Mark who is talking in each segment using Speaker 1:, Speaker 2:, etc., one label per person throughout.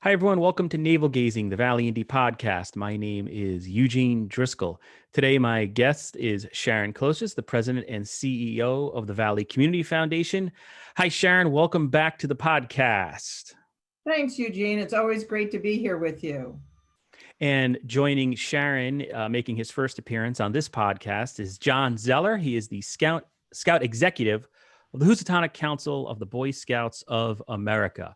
Speaker 1: Hi, everyone. Welcome to Navel Gazing, the Valley Indie podcast. My name is Eugene Driscoll. Today, my guest is Sharon Closius, the president and CEO of the Valley Community Foundation. Hi, Sharon. Welcome back to the podcast.
Speaker 2: Thanks, Eugene. It's always great to be here with you.
Speaker 1: And joining Sharon, making his first appearance on this podcast, is John Zseller. He is the Scout Executive of the Housatonic Council of the Boy Scouts of America.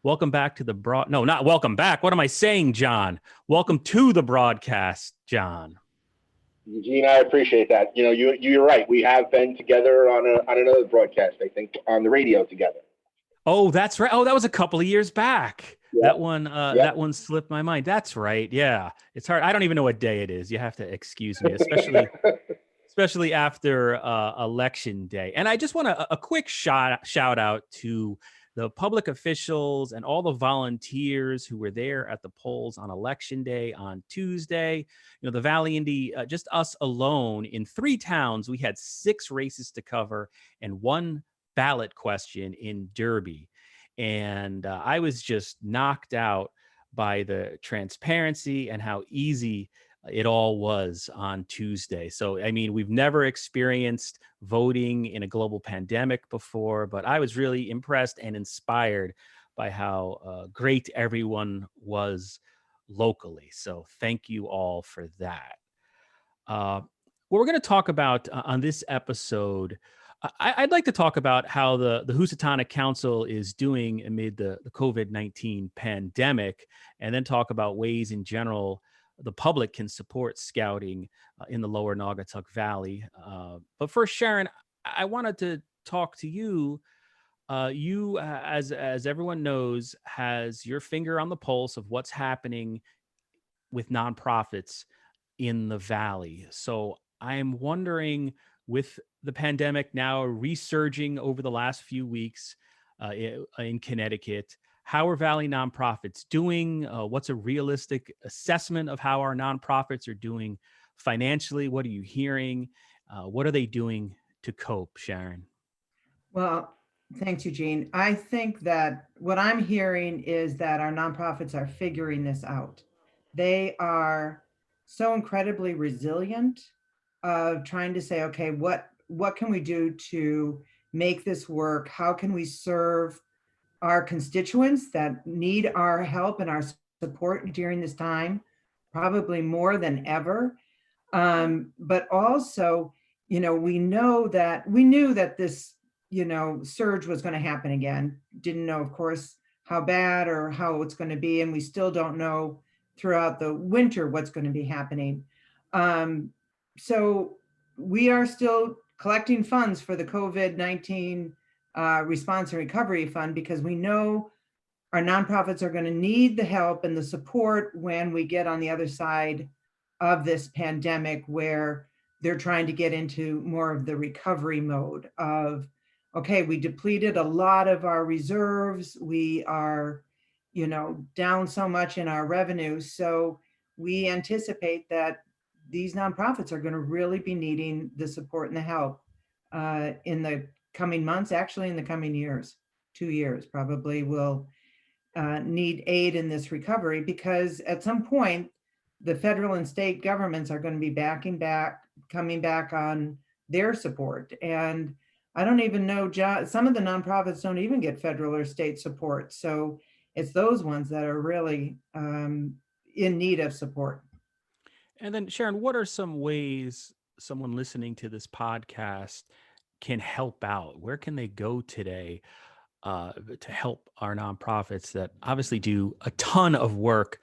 Speaker 1: Welcome back to the no, not welcome back. What am I saying, John? Welcome to the broadcast, John.
Speaker 3: Eugene, I appreciate that. You're right. We have been together on another broadcast, I think, on the radio together.
Speaker 1: Oh, that's right. Oh, that was a couple of years back. Yep. That one slipped my mind. That's right. Yeah. It's hard. I don't even know what day it is. You have to excuse me, especially after election day. And I just want a quick shout out to the public officials and all the volunteers who were there at the polls on election day on Tuesday. You know, the Valley Indy, just us alone in 3 towns, we had 6 races to cover and 1 ballot question in Derby. And I was just knocked out by the transparency and how easy it all was on Tuesday. So, I mean, we've never experienced voting in a global pandemic before, but I was really impressed and inspired by how great everyone was locally. So thank you all for that. What we're going to talk about on this episode, I'd like to talk about how the Housatonic Council is doing amid the COVID-19 pandemic, and then talk about ways in general the public can support scouting in the lower Naugatuck Valley. But first, Sharon, I wanted to talk to you. You, as everyone knows, has your finger on the pulse of what's happening with nonprofits in the Valley. So I'm wondering, with the pandemic now resurging over the last few weeks in Connecticut, how are Valley nonprofits doing? What's a realistic assessment of how our nonprofits are doing financially? What are you hearing? What are they doing to cope, Sharon?
Speaker 2: Well, thanks, Eugene. I think that what I'm hearing is that our nonprofits are figuring this out. They are so incredibly resilient of trying to say, okay, what can we do to make this work? How can we serve our constituents that need our help and our support during this time, probably more than ever. But also, we knew that this, surge was going to happen again. Didn't know, of course, how bad or how it's going to be. And we still don't know throughout the winter what's going to be happening. So we are still collecting funds for the COVID-19 response and recovery fund, because we know our nonprofits are going to need the help and the support when we get on the other side of this pandemic, where they're trying to get into more of the recovery mode of, okay, we depleted a lot of our reserves. We are, down so much in our revenue. So we anticipate that these nonprofits are going to really be needing the support and the help in the coming months, actually in the coming years. 2 years probably will need aid in this recovery, because at some point the federal and state governments are going to be coming back on their support. And I don't even know, some of the nonprofits don't even get federal or state support. So it's those ones that are really in need of support.
Speaker 1: And then, Sharon, what are some ways someone listening to this podcast can help out? Where can they go today to help our nonprofits that obviously do a ton of work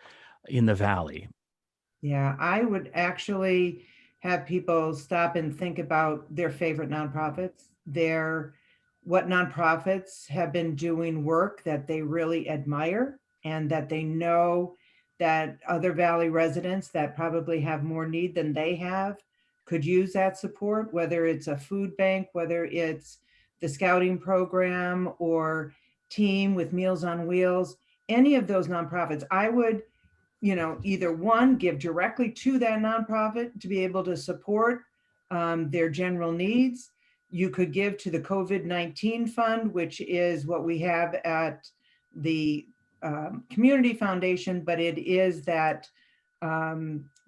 Speaker 1: in the Valley?
Speaker 2: Yeah, I would actually have people stop and think about their favorite nonprofits, what nonprofits have been doing work that they really admire, and that they know that other Valley residents that probably have more need than they have could use that support, whether it's a food bank, whether it's the scouting program or team with Meals on Wheels, any of those nonprofits. I would, either one, give directly to that nonprofit to be able to support their general needs. You could give to the COVID-19 fund, which is what we have at the community foundation, but it is that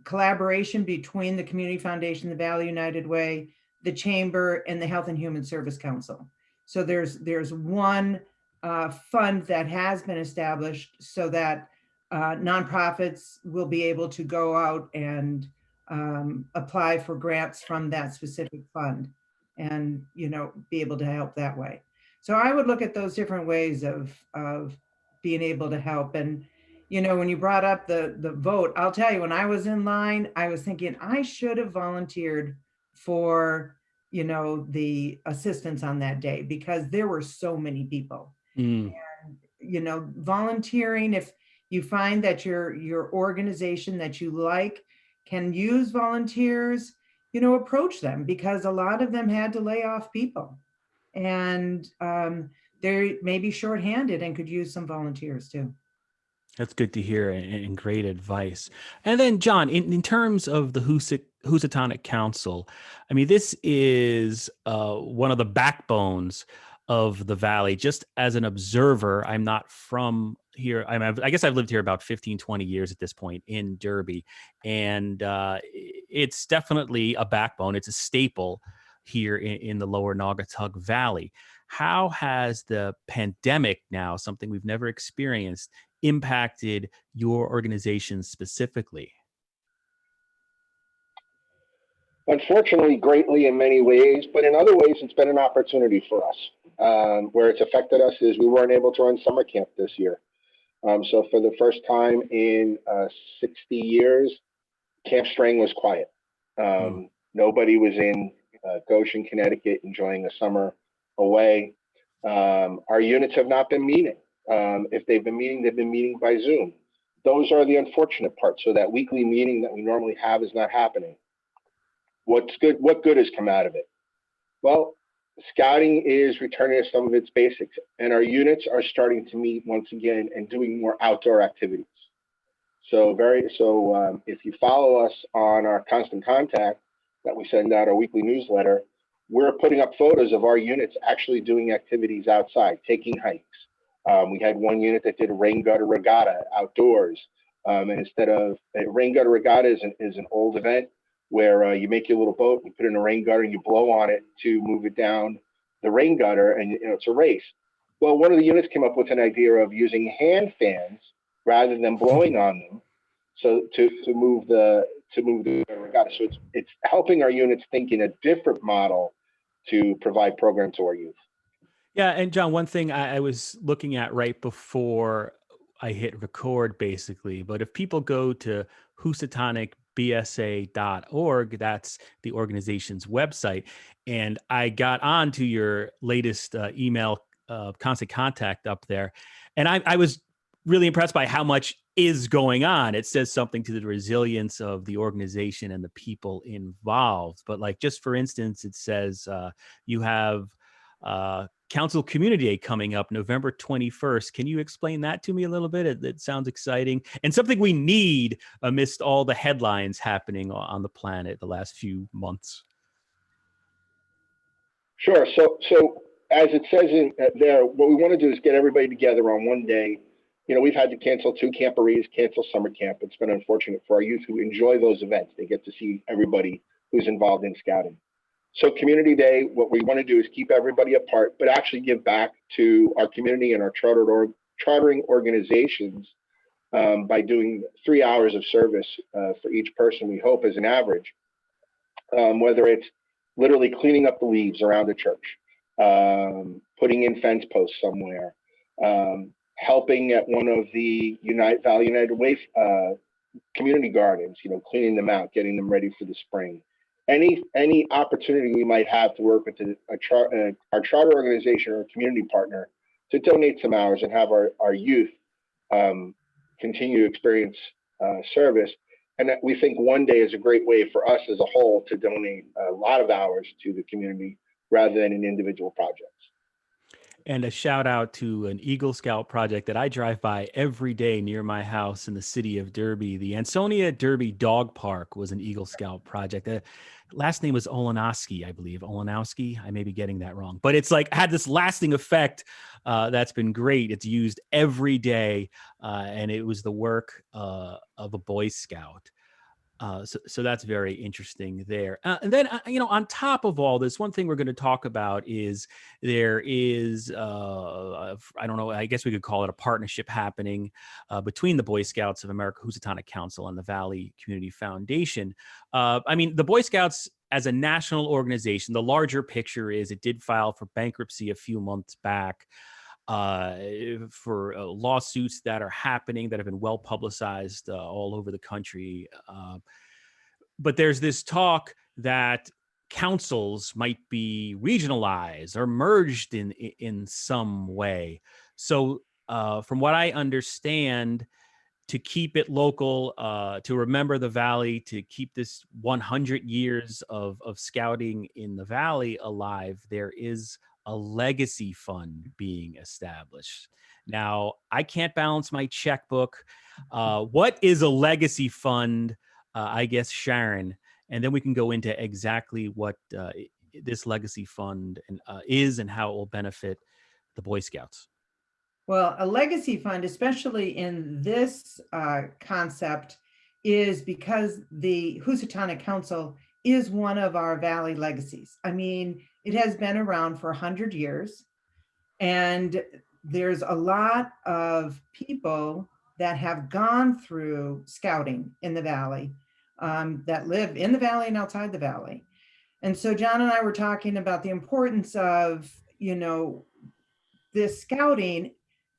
Speaker 2: collaboration between the Community Foundation, the Valley United Way, the Chamber, and the Health and Human Service Council. So there's one fund that has been established so that nonprofits will be able to go out and apply for grants from that specific fund and, you know, be able to help that way. So I would look at those different ways of being able to help. And, you know, when you brought up the vote, I'll tell you, when I was in line, I was thinking I should have volunteered for, you know, the assistance on that day because there were so many people. And, you know, volunteering, if you find that your organization that you like can use volunteers, you know, approach them, because a lot of them had to lay off people. And they're maybe shorthanded and could use some volunteers too.
Speaker 1: That's good to hear and great advice. And then, John, in terms of the Housatonic Council, I mean, this is one of the backbones of the Valley. Just as an observer, I'm not from here. I guess I've lived here about 15, 20 years at this point in Derby. And it's definitely a backbone. It's a staple here in the lower Naugatuck Valley. How has the pandemic, now something we've never experienced, impacted your organization specifically?
Speaker 3: Unfortunately, greatly in many ways, but in other ways, it's been an opportunity for us. Where it's affected us is we weren't able to run summer camp this year. So for the first time in 60 years, Camp Strang was quiet. Nobody was in Goshen, Connecticut, enjoying a summer away. Our units have not been meeting. If they've been meeting, they've been meeting by Zoom. Those are the unfortunate parts. So that weekly meeting that we normally have is not happening. What's good? What good has come out of it? Well, scouting is returning to some of its basics, and our units are starting to meet once again and doing more outdoor activities. So if you follow us on our Constant Contact that we send out, our weekly newsletter, we're putting up photos of our units actually doing activities outside, taking hikes. We had one unit that did a rain gutter regatta outdoors. And instead of a rain gutter regatta is an old event where you make your little boat, you put in a rain gutter and you blow on it to move it down the rain gutter, and it's a race. Well, one of the units came up with an idea of using hand fans rather than blowing on them, so to move the regatta. So it's helping our units think in a different model to provide programs to our youth.
Speaker 1: Yeah, and John, one thing I was looking at right before I hit record, basically, but if people go to HousatonicBSA.org, that's the organization's website, and I got onto your latest email Constant Contact up there, and I was really impressed by how much is going on. It says something to the resilience of the organization and the people involved. But like, just for instance, it says you have Council Community Day coming up November 21st. Can you explain that to me a little bit? It sounds exciting and something we need amidst all the headlines happening on the planet the last few months.
Speaker 3: Sure. So as it says in there, what we want to do is get everybody together on one day. You know, we've had to cancel 2 camporees, cancel summer camp. It's been unfortunate for our youth who enjoy those events. They get to see everybody who's involved in scouting. So Community Day, what we want to do is keep everybody apart, but actually give back to our community and our chartering organizations by doing 3 hours of service for each person, we hope, as an average, whether it's literally cleaning up the leaves around a church, putting in fence posts somewhere, helping at one of the Valley United Way community gardens, you know, cleaning them out, getting them ready for the spring. Any opportunity we might have to work with our charter organization or community partner to donate some hours and have our youth continue to experience service. And we think one day is a great way for us as a whole to donate a lot of hours to the community rather than in individual projects.
Speaker 1: And a shout out to an Eagle Scout project that I drive by every day near my house in the city of Derby. The Ansonia Derby Dog Park was an Eagle Scout project. Last name was Olenowski, I believe. Olenowski. I may be getting that wrong, but it's like had this lasting effect that's been great. It's used every day, and it was the work of a Boy Scout. So that's very interesting there. And then, on top of all this, one thing we're going to talk about is there is, I don't know, I guess we could call it a partnership happening between the Boy Scouts of America, Housatonic Council, and the Valley Community Foundation. The Boy Scouts as a national organization, the larger picture is it did file for bankruptcy a few months back. For lawsuits that are happening that have been well publicized all over the country. But there's this talk that councils might be regionalized or merged in some way. So from what I understand, to keep it local, to remember the Valley, to keep this 100 years of scouting in the Valley alive, there is a legacy fund being established. Now, I can't balance my checkbook. What is a legacy fund? I guess, Sharon, and then we can go into exactly what this legacy fund is and how it will benefit the Boy Scouts.
Speaker 2: Well, a legacy fund, especially in this concept, is because the Housatonic Council is one of our Valley legacies. I mean, it has been around for 100 years, and there's a lot of people that have gone through scouting in the Valley, that live in the Valley and outside the Valley. And so John and I were talking about the importance of, this scouting,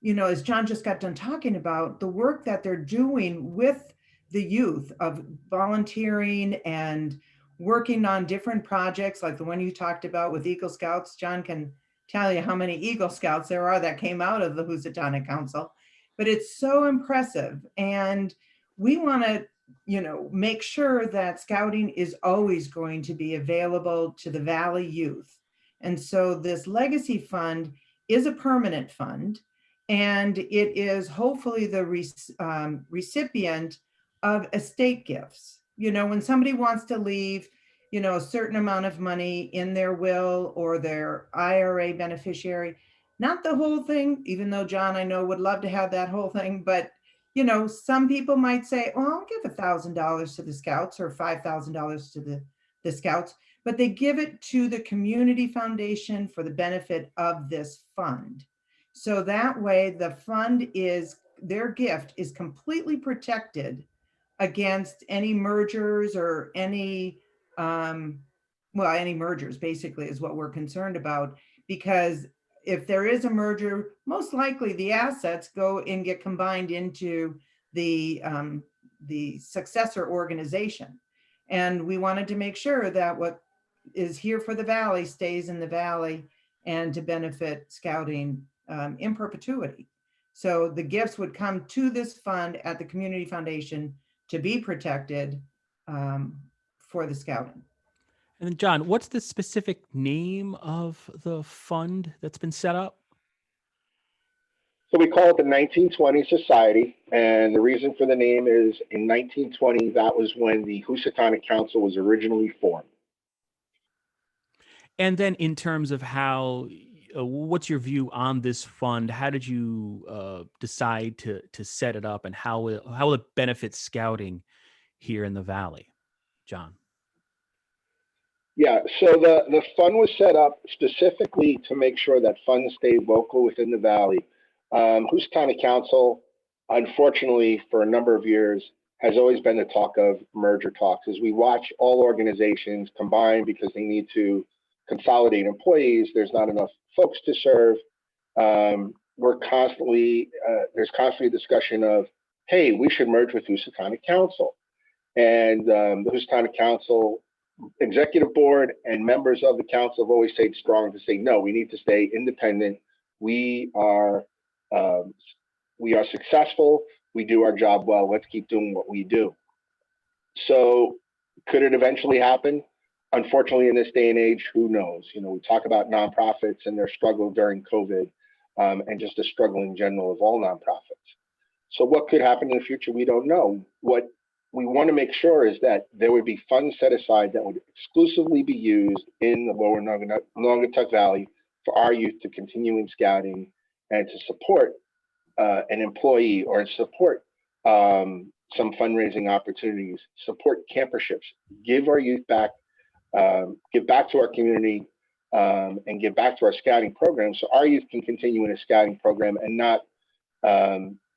Speaker 2: as John just got done talking about, the work that they're doing with the youth of volunteering and working on different projects like the one you talked about with Eagle Scouts. John can tell you how many Eagle Scouts there are that came out of the Housatonic Council, but it's so impressive. And we want to, make sure that scouting is always going to be available to the Valley youth. And so this legacy fund is a permanent fund, and it is hopefully the recipient of estate gifts. When somebody wants to leave, a certain amount of money in their will or their IRA beneficiary, not the whole thing, even though John, I know, would love to have that whole thing, but some people might say, well, I'll give $1,000 to the Scouts or $5,000 to the Scouts, but they give it to the community foundation for the benefit of this fund. So that way the fund their gift is completely protected against any mergers or any mergers basically is what we're concerned about, because if there is a merger, most likely the assets go and get combined into the successor organization. And we wanted to make sure that what is here for the Valley stays in the Valley and to benefit scouting in perpetuity. So the gifts would come to this fund at the Community Foundation to be protected for the scouting.
Speaker 1: And then, John, what's the specific name of the fund that's been set up?
Speaker 3: So we call it the 1920 Society, and the reason for the name is in 1920, that was when the Housatonic Council was originally formed.
Speaker 1: And then in terms of how, what's your view on this fund? How did you decide to set it up, and how will it benefit scouting here in the Valley, John?
Speaker 3: Yeah, so the fund was set up specifically to make sure that funds stay local within the Valley. Housatonic Council, unfortunately, for a number of years, has always been the talk of merger talks. As we watch all organizations combine because they need to consolidate employees, there's not enough folks to serve. There's constantly a discussion of, hey, we should merge with Housatonic Council. And the Housatonic Council executive board and members of the council have always stayed strong to say, no, we need to stay independent. We are successful. We do our job well. Let's keep doing what we do. So could it eventually happen? unfortunately, in this day and age, who knows? You know, we talk about nonprofits and their struggle during COVID, and just the struggle in general of all nonprofits. So what could happen in the future? We don't know. What we want to make sure is that there would be funds set aside that would exclusively be used in the lower Naugatuck Valley for our youth to continue in scouting and to support an employee or support some fundraising opportunities, support camperships, give our youth back, give back to our community, and give back to our scouting program so our youth can continue in a scouting program and not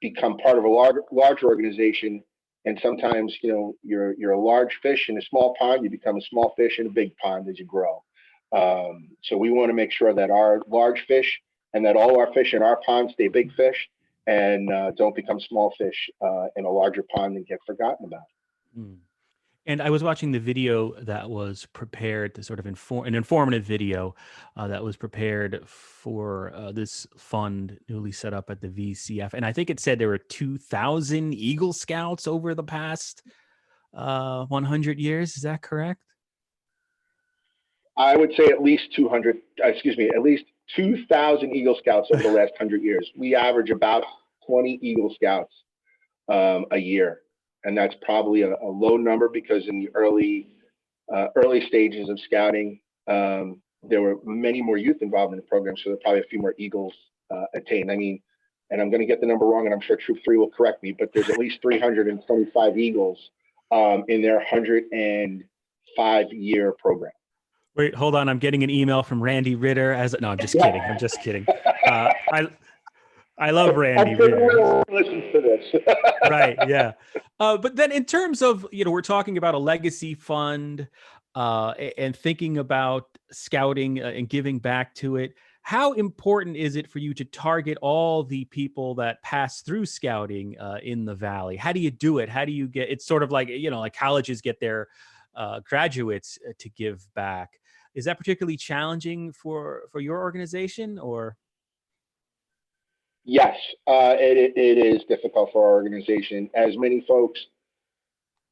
Speaker 3: become part of a larger organization. And sometimes, you know, you're a large fish in a small pond, you become a small fish in a big pond as you grow. So we want to make sure that our large fish and that all our fish in our pond stay big fish and don't become small fish in a larger pond and get forgotten about.
Speaker 1: Mm. And I was watching the video that was prepared to sort of an informative video that was prepared for this fund newly set up at the VCF. And I think it said there were 2,000 Eagle Scouts over the past 100 years. Is that correct?
Speaker 3: I would say at least 2,000 Eagle Scouts over the last 100 years. We average about 20 Eagle Scouts a year. And that's probably a low number because in the early stages of scouting, there were many more youth involved in the program. So there are probably a few more Eagles attained. I mean, and I'm going to get the number wrong, and I'm sure Troop 3 will correct me, but there's at least 325 Eagles in their 105-year program.
Speaker 1: Wait, hold on. I'm getting an email from Randy Ritter. No, I'm just kidding. I'm just kidding. I love Randy Ritter.
Speaker 3: Listen to this.
Speaker 1: Right. Yeah. But then in terms of, you know, we're talking about a legacy fund and thinking about scouting and giving back to it. How important is it for you to target all the people that pass through scouting in the Valley? How do you do it? How do you get, it's sort of like, you know, like colleges get their graduates to give back. Is that particularly challenging for your organization or?
Speaker 3: Yes, it is difficult for our organization. As many folks,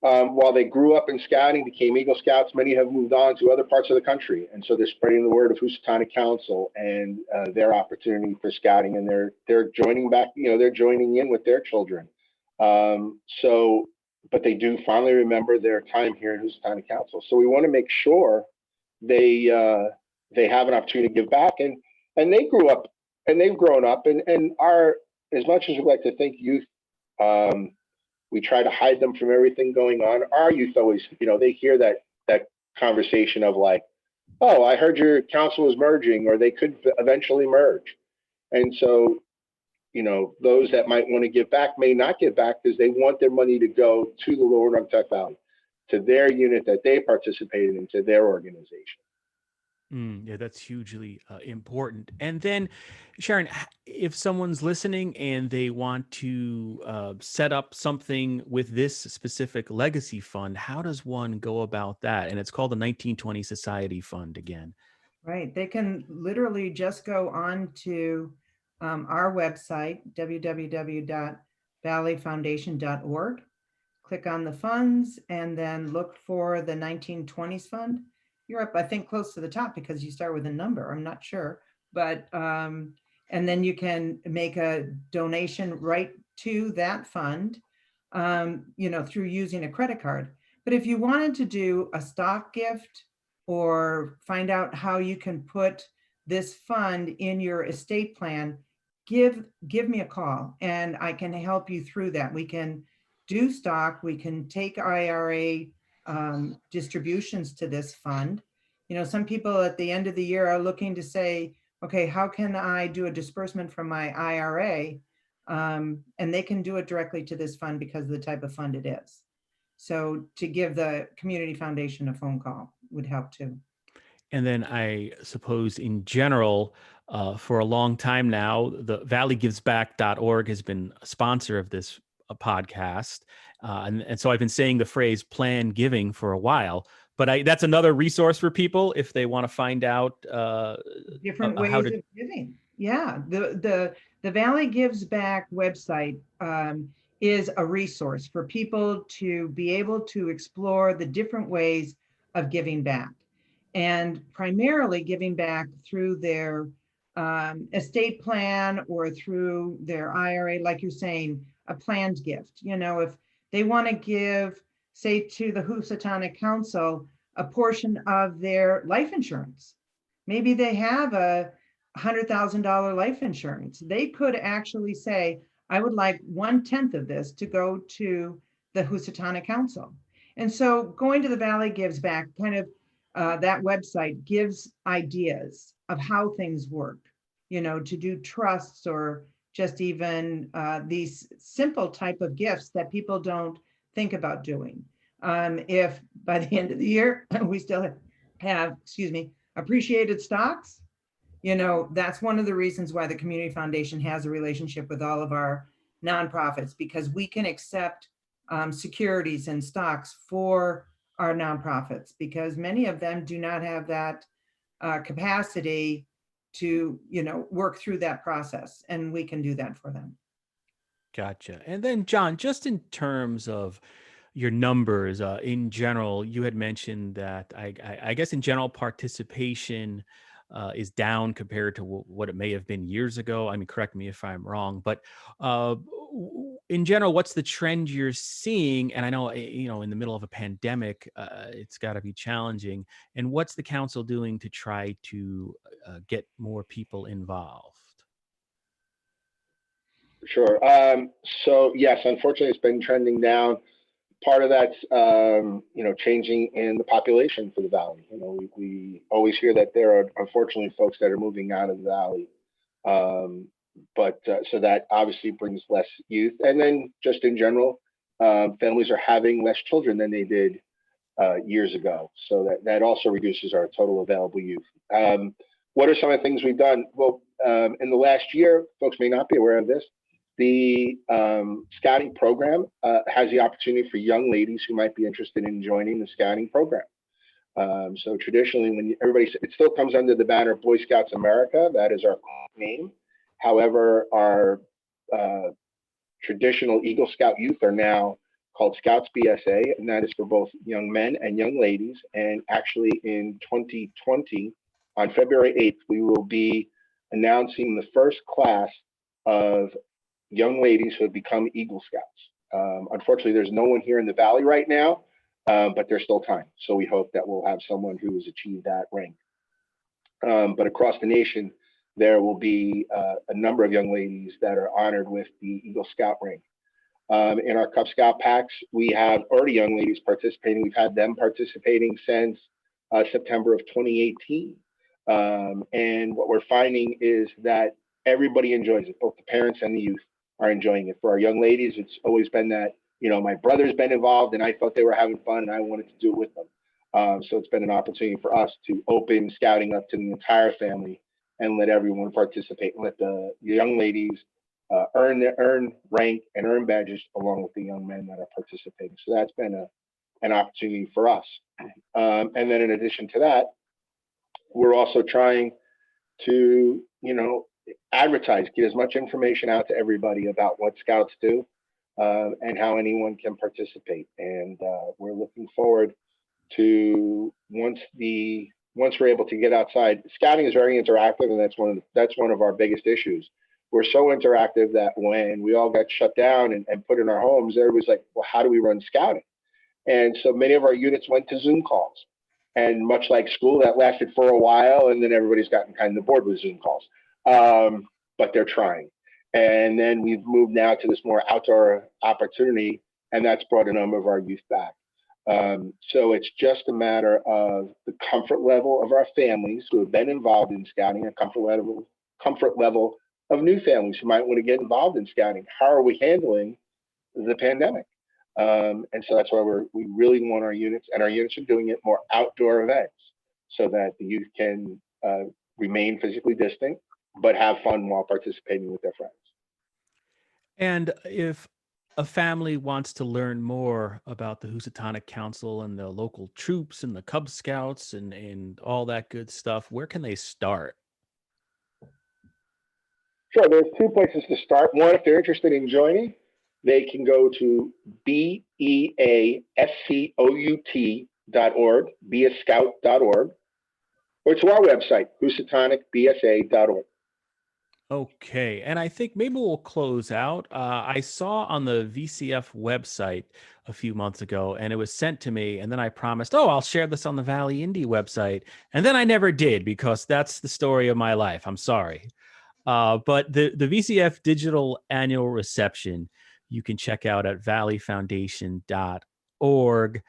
Speaker 3: while they grew up in scouting, became Eagle Scouts, many have moved on to other parts of the country. And so they're spreading the word of Housatonic Council and their opportunity for scouting. And they're joining back, you know, they're joining in with their children. But they do finally remember their time here in Housatonic Council. So we want to make sure they have an opportunity to give back. And they grew up and they've grown up and are, as much as we like to think youth, we try to hide them from everything going on. Our youth always, you know, they hear that conversation of like, oh, I heard your council was merging, or they could eventually merge. And so, you know, those that might want to give back may not give back because they want their money to go to the Lower Naugatuck Valley, to their unit that they participated in, to their organization.
Speaker 1: Yeah, that's hugely important. And then, Sharon, if someone's listening and they want to set up something with this specific legacy fund, how does one go about that? And it's called the 1920 Society Fund again.
Speaker 2: Right. They can literally just go on to our website, www.valleyfoundation.org, click on the funds, and then look for the 1920s fund. You're up, I think, close to the top because you start with a number. I'm not sure, but and then you can make a donation right to that fund, you know, through using a credit card. But if you wanted to do a stock gift or find out how you can put this fund in your estate plan, give me a call and I can help you through that. We can do stock, we can take IRA distributions to this fund. You know, some people at the end of the year are looking to say, okay, how can I do a disbursement from my IRA? And they can do it directly to this fund because of the type of fund it is. So to give the community foundation a phone call would help too.
Speaker 1: And then I suppose in general, for a long time now, the valleygivesback.org has been a sponsor of this podcast. And so I've been saying the phrase plan giving for a while, but that's another resource for people if they want to find out
Speaker 2: different ways of giving. Yeah, the Valley Gives Back website is a resource for people to be able to explore the different ways of giving back. and primarily giving back through their estate plan or through their IRA, like you're saying, a planned gift. You know, if they want to give, say, to the Housatonic Council, a portion of their life insurance. Maybe they have a $100,000 life insurance. They could actually say, I would like 1/10 of this to go to the Housatonic Council. And so going to the Valley Gives Back, kind of that website gives ideas of how things work, you know, to do trusts or just even these simple type of gifts that people don't think about doing. If by the end of the year, we still have, excuse me, appreciated stocks, you know, that's one of the reasons why the Community Foundation has a relationship with all of our nonprofits, because we can accept securities and stocks for our nonprofits, because many of them do not have that capacity to, you know, work through that process, and we can do that for them.
Speaker 1: Gotcha. And then, John, just in terms of your numbers in general, you had mentioned that I guess in general participation is down compared to what it may have been years ago. I mean, correct me if I'm wrong, but in general, what's the trend you're seeing? And I know, you know, in the middle of a pandemic, it's got to be challenging. And what's the council doing to try to get more people involved?
Speaker 3: Sure. So yes, unfortunately, it's been trending down. Part of that's changing in the population for the valley. You know, we always hear that there are unfortunately folks that are moving out of the valley, but so that obviously brings less youth. And then just in general, families are having less children than they did years ago. So that also reduces our total available youth. What are some of the things we've done? Well, in the last year, folks may not be aware of this. The scouting program has the opportunity for young ladies who might be interested in joining the scouting program. So traditionally, when it still comes under the banner Boy Scouts America, that is our name. However, our traditional Eagle Scout youth are now called Scouts BSA, and that is for both young men and young ladies. And actually in 2020, on February 8th, we will be announcing the first class of young ladies who have become Eagle Scouts. Unfortunately, there's no one here in the Valley right now, but there's still time. So we hope that we'll have someone who has achieved that rank. But across the nation, there will be a number of young ladies that are honored with the Eagle Scout rank. In our Cub Scout packs, we have already young ladies participating. We've had them participating since September of 2018. And what we're finding is that everybody enjoys it. Both the parents and the youth are enjoying it. For our young ladies, it's always been that, you know, my brother's been involved and I thought they were having fun and I wanted to do it with them. So it's been an opportunity for us to open scouting up to the entire family and let everyone participate and let the young ladies earn rank and earn badges along with the young men that are participating. So that's been an opportunity for us. And then in addition to that, we're also trying to, advertise, get as much information out to everybody about what Scouts do and how anyone can participate. And we're looking forward to once we're able to get outside. Scouting is very interactive, and that's one of our biggest issues. We're so interactive that when we all got shut down and put in our homes, everybody's like, well, how do we run scouting? And so many of our units went to Zoom calls. And much like school, that lasted for a while, and then everybody's gotten kind of bored with Zoom calls. But they're trying. And then we've moved now to this more outdoor opportunity, and that's brought a number of our youth back. So it's just a matter of the comfort level of our families who have been involved in scouting, a comfort level of new families who might want to get involved in scouting. How are we handling the pandemic? And so that's why we really want our units, and our units are doing it more outdoor events so that the youth can remain physically distant, but have fun while participating with their friends.
Speaker 1: And if a family wants to learn more about the Housatonic Council and the local troops and the Cub Scouts and all that good stuff, where can they start?
Speaker 3: Sure, there's two places to start. One, if they're interested in joining, they can go to beascout.org, beascout.org. or to our website, HousatonicBSA.org.
Speaker 1: Okay, and I think maybe we'll close out. I saw on the VCF website a few months ago, and it was sent to me, and then I promised, oh, I'll share this on the Valley Indie website, and then I never did because that's the story of my life. I'm sorry. But the VCF digital annual reception, you can check out at valleyfoundation.org.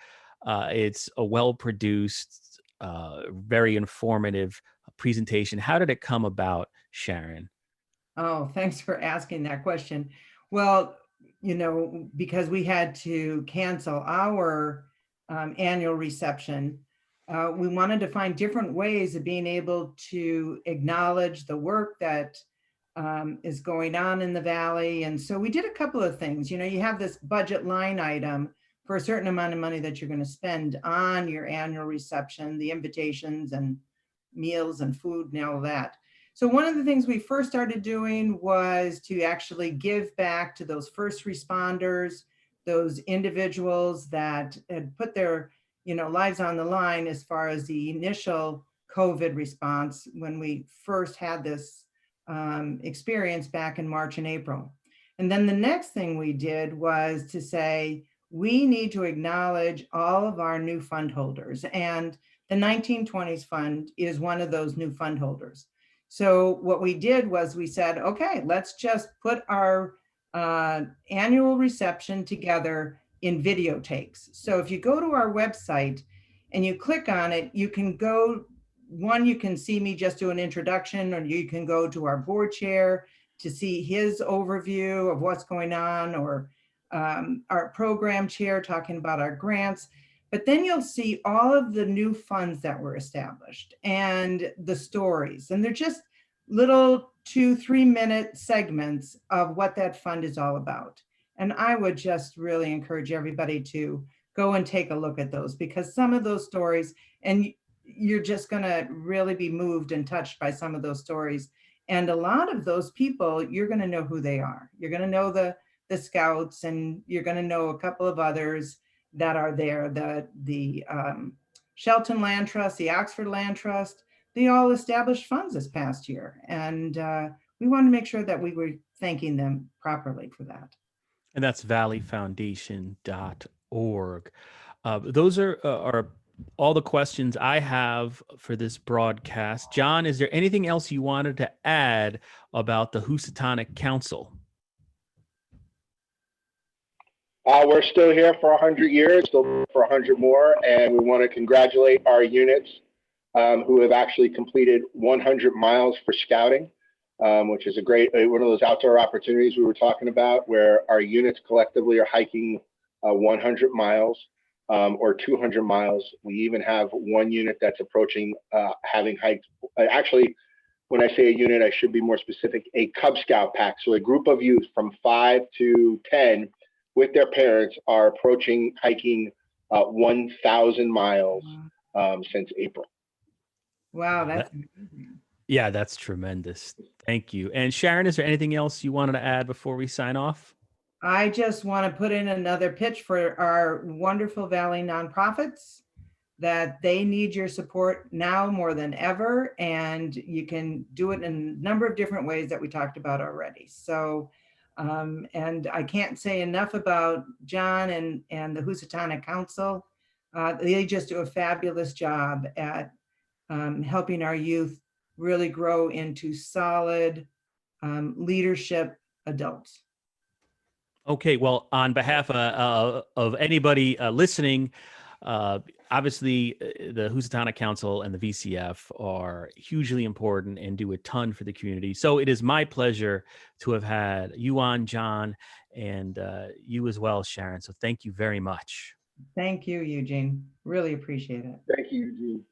Speaker 1: It's a well-produced, very informative presentation. How did it come about, Sharon?
Speaker 2: Oh, thanks for asking that question. Well, because we had to cancel our annual reception, we wanted to find different ways of being able to acknowledge the work that is going on in the Valley. And so we did a couple of things. You have this budget line item for a certain amount of money that you're going to spend on your annual reception, the invitations and meals and food and all that. So one of the things we first started doing was to actually give back to those first responders, those individuals that had put their lives on the line as far as the initial COVID response when we first had this experience back in March and April. And then the next thing we did was to say, we need to acknowledge all of our new fund holders. And the 1920s Fund is one of those new fund holders. So what we did was we said, okay, let's just put our annual reception together in video takes. So if you go to our website and you click on it, you can go, you can see me just do an introduction, or you can go to our board chair to see his overview of what's going on, or our program chair talking about our grants. But then you'll see all of the new funds that were established and the stories. And they're just little 2-3 minute segments of what that fund is all about. And I would just really encourage everybody to go and take a look at those, because some of those stories, and you're just going to really be moved and touched by some of those stories. And a lot of those people, you're going to know who they are. You're going to know the scouts, and you're going to know a couple of others that are there, the Shelton Land Trust, the Oxford Land Trust. They all established funds this past year. And we want to make sure that we were thanking them properly for that.
Speaker 1: And that's valleyfoundation.org. Those are all the questions I have for this broadcast. John, is there anything else you wanted to add about the Housatonic Council?
Speaker 3: We're still here for 100 years, still for 100 more, and we want to congratulate our units who have actually completed 100 miles for scouting, which is a great, one of those outdoor opportunities we were talking about, where our units collectively are hiking 100 miles or 200 miles. We even have one unit that's approaching having hiked, actually, when I say a unit, I should be more specific, a Cub Scout pack. So a group of youth from 5 to 10 with their parents are approaching hiking 1,000 miles since April.
Speaker 2: Wow, that's amazing.
Speaker 1: Yeah, that's tremendous. Thank you. And Sharon, is there anything else you wanted to add before we sign off?
Speaker 2: I just want to put in another pitch for our wonderful Valley nonprofits, that they need your support now more than ever. And you can do it in a number of different ways that we talked about already. So, and I can't say enough about John and the Housatonic Council. They just do a fabulous job at helping our youth really grow into solid leadership adults.
Speaker 1: Okay, well, on behalf of anybody listening, obviously the Housatonic Council and the VCF are hugely important and do a ton for the community. So it is my pleasure to have had you on, John, and you as well, Sharon. So thank you very much.
Speaker 2: Thank you, Eugene. Really appreciate it.
Speaker 3: Thank you, Eugene.